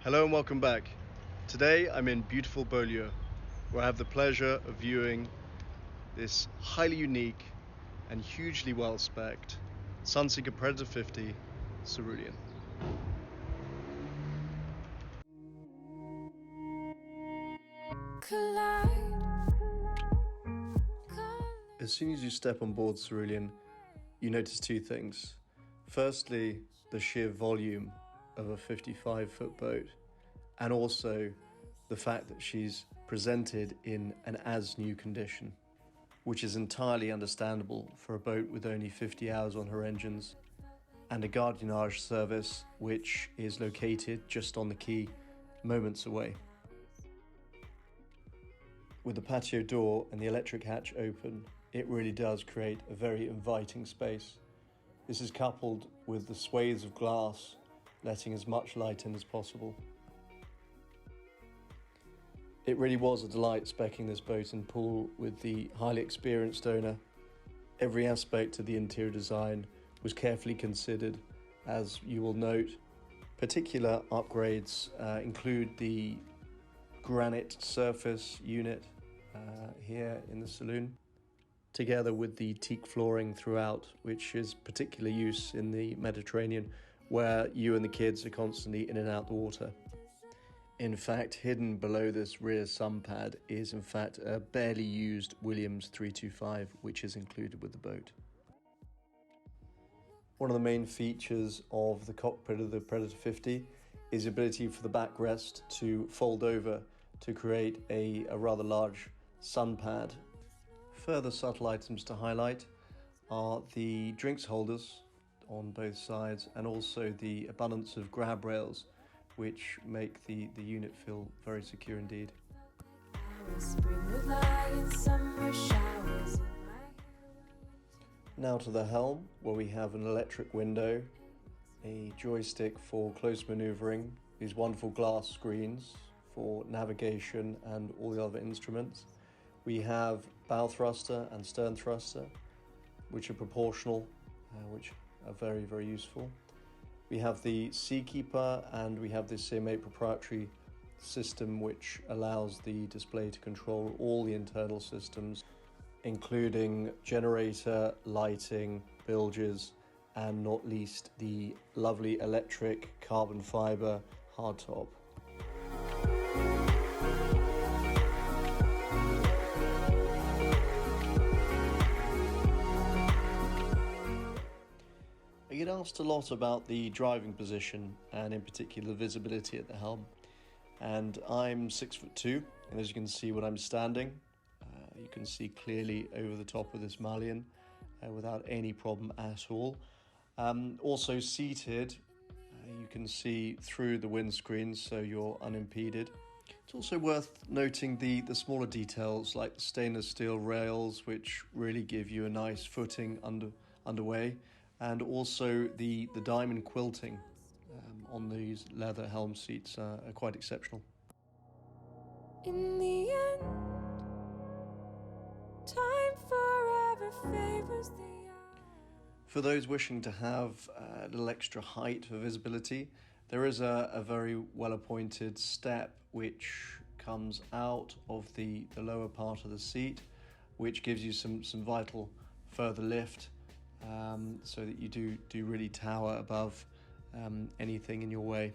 Hello and welcome back. Today I'm in beautiful Beaulieu, where I have the pleasure of viewing this highly unique and hugely well-specced Sunseeker Predator 50 CERULEAN. As soon as you step on board CERULEAN, you notice two things. Firstly, the sheer volume of a 55-foot boat, and also the fact that she's presented in an as-new condition, which is entirely understandable for a boat with only 50 hours on her engines, and a gardiennage service which is located just on the quay, moments away. With the patio door and the electric hatch open, it really does create a very inviting space. This is coupled with the swathes of glass, letting as much light in as possible. It really was a delight speccing this boat in pool with the highly experienced owner. Every aspect of the interior design was carefully considered, as you will note. Particular upgrades include the granite surface unit here in the saloon, together with the teak flooring throughout, which is particular use in the Mediterranean, where you and the kids are constantly in and out the water. In fact, hidden below this rear sun pad is in fact a barely used Williams 325, which is included with the boat. One of the main features of the cockpit of the Predator 50 is the ability for the backrest to fold over to create a rather large sun pad. Further subtle items to highlight are the drinks holders on both sides, and also the abundance of grab rails, which make the unit feel very secure indeed. Now to the helm, where we have an electric window, a joystick for close manoeuvring, these wonderful glass screens for navigation and all the other instruments. We have bow thruster and stern thruster, which are proportional, which are very, very useful. We have the Seakeeper, and we have the CM8 proprietary system, which allows the display to control all the internal systems, including generator, lighting, bilges, and not least the lovely electric carbon fiber hardtop. I get asked a lot about the driving position, and in particular visibility at the helm. And I'm 6'2", and as you can see when I'm standing, you can see clearly over the top of this mullion without any problem at all. Also seated, you can see through the windscreen, so you're unimpeded. It's also worth noting the smaller details, like the stainless steel rails, which really give you a nice footing underway. And also the diamond quilting on these leather helm seats are quite exceptional. In the end, time forever favors the eye. For those wishing to have a little extra height for visibility, there is a very well-appointed step which comes out of the lower part of the seat, which gives you some vital further lift, so that you do really tower above anything in your way.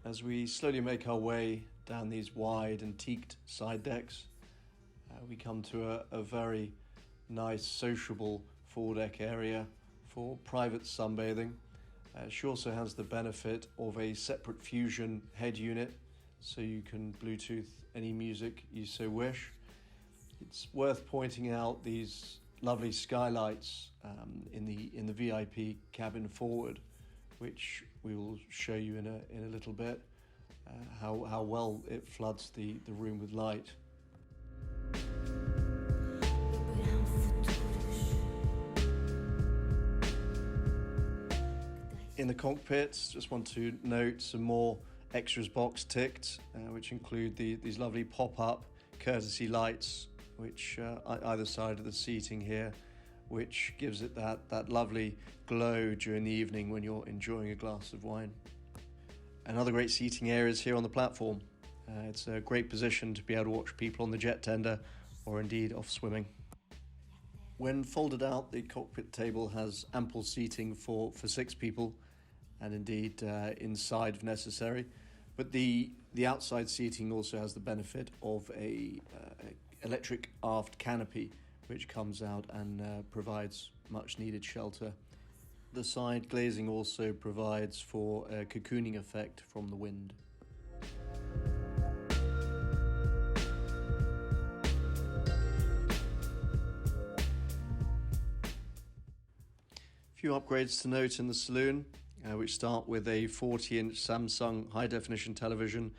As we slowly make our way down these wide and teaked side decks, we come to a very nice sociable foredeck area for private sunbathing. She also has the benefit of a separate Fusion head unit, so you can Bluetooth any music you so wish. It's worth pointing out these lovely skylights in the VIP cabin forward, which we will show you in a little bit, how well it floods the room with light. In the cockpit, just want to note some more extras box ticked, which include these lovely pop-up courtesy lights, which either side of the seating here, which gives it that lovely glow during the evening when you're enjoying a glass of wine. And other great seating areas here on the platform. It's a great position to be able to watch people on the jet tender or indeed off swimming. When folded out, the cockpit table has ample seating for 6 people, and indeed inside if necessary. But the outside seating also has the benefit of a electric aft canopy, which comes out and provides much needed shelter. The side glazing also provides for a cocooning effect from the wind. A few upgrades to note in the saloon, which start with a 40-inch Samsung high-definition television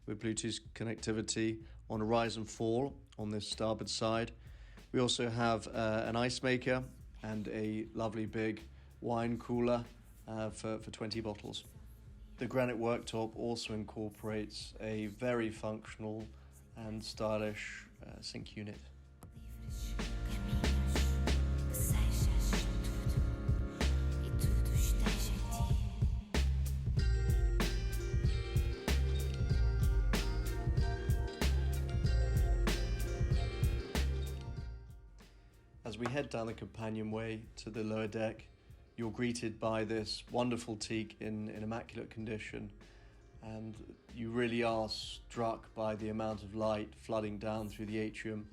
with Bluetooth connectivity on a rise and fall on this starboard side. We also have an ice maker and a lovely big wine cooler for 20 bottles. The granite worktop also incorporates a very functional and stylish sync unit. As we head down the companionway to the lower deck, you're greeted by this wonderful teak in immaculate condition, and you really are struck by the amount of light flooding down through the atrium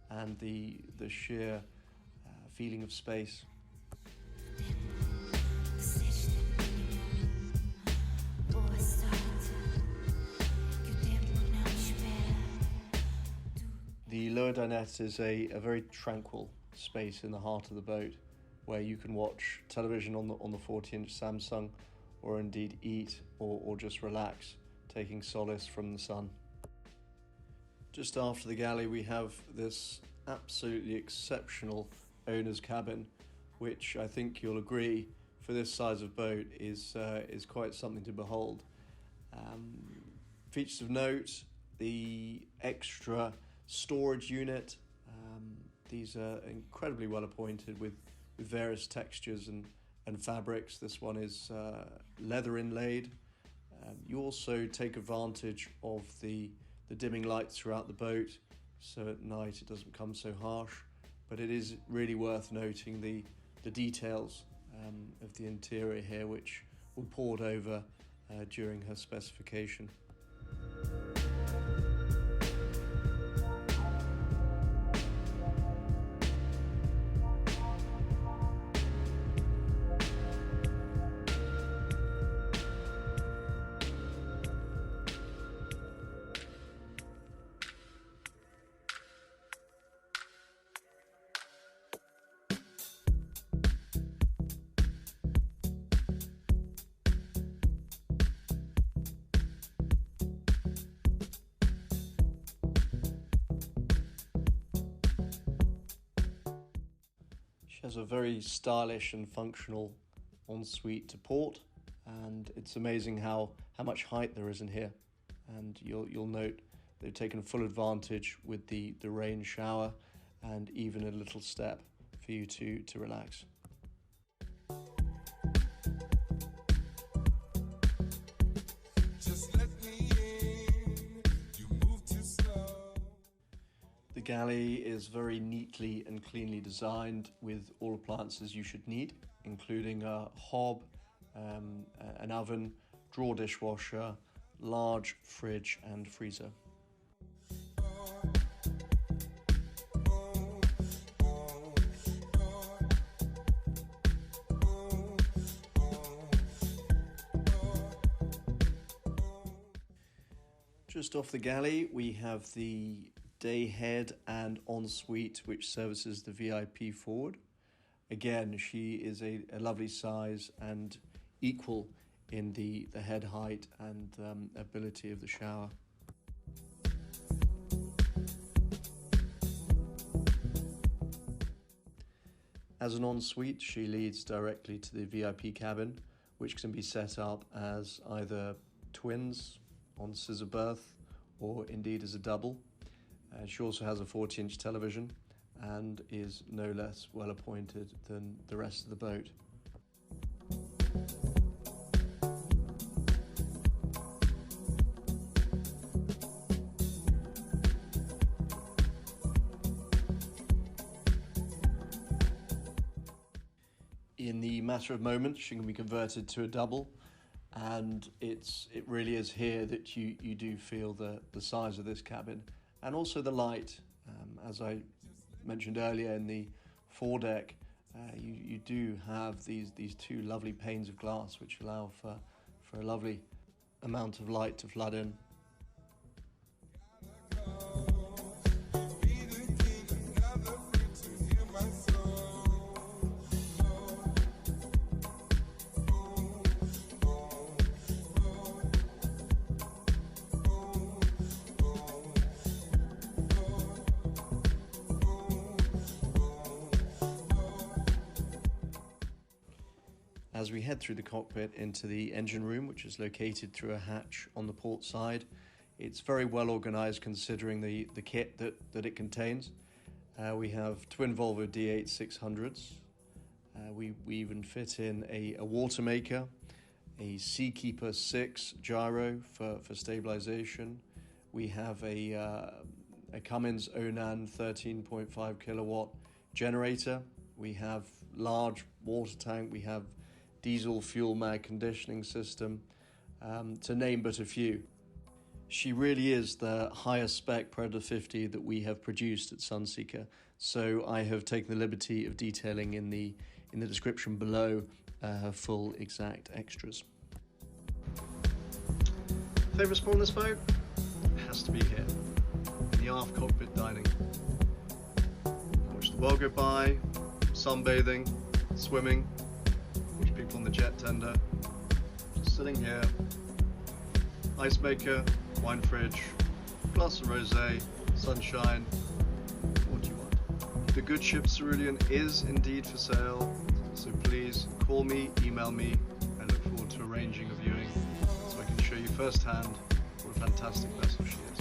and the sheer feeling of space. The lower dinette is a very tranquil space in the heart of the boat, where you can watch television on the 40-inch Samsung, or indeed eat or just relax, taking solace from the sun. Just after the galley, we have this absolutely exceptional owner's cabin, which I think you'll agree, for this size of boat, is quite something to behold. Features of note: the extra storage unit. These are incredibly well appointed with various textures and fabrics. This one is leather inlaid. You also take advantage of the dimming lights throughout the boat, so at night it doesn't come so harsh. But it is really worth noting the details of the interior here, which were poured over during her specification. Has a very stylish and functional ensuite to port, and it's amazing how much height there is in here. And you'll note they've taken full advantage with the rain shower and even a little step for you to relax. The galley is very neatly and cleanly designed, with all appliances you should need, including a hob, an oven, drawer dishwasher, large fridge and freezer. Just off the galley, we have the day head and ensuite, which services the VIP forward. Again, she is a lovely size and equal in the head height and ability of the shower. As an ensuite, she leads directly to the VIP cabin, which can be set up as either twins on scissor berth or indeed as a double. She also has a 40-inch television and is no less well appointed than the rest of the boat. In the matter of moments, she can be converted to a double, and it really is here that you do feel the size of this cabin, and also the light. As I mentioned earlier, in the foredeck, you do have these two lovely panes of glass which allow for a lovely amount of light to flood in. As we head through the cockpit into the engine room, which is located through a hatch on the port side, it's very well organized considering the kit that it contains. We have twin Volvo D8 600s. We even fit in a water maker, a Seakeeper 6 gyro for stabilization. We have a Cummins Onan 13.5 kilowatt generator. We have large water tank. We have diesel fuel mag conditioning system, to name but a few. She really is the highest spec Predator 50 that we have produced at Sunseeker, so I have taken the liberty of detailing in the description below her full exact extras. Favourite spot on this boat? It has to be here, in the Aft Cockpit dining. Watch the world go by, sunbathing, swimming, watch people on the jet tender, just sitting here, ice maker, wine fridge, glass of rosé, sunshine. What do you want? The good ship CERULEAN is indeed for sale, so please call me, email me. I look forward to arranging a viewing so I can show you firsthand what a fantastic vessel she is.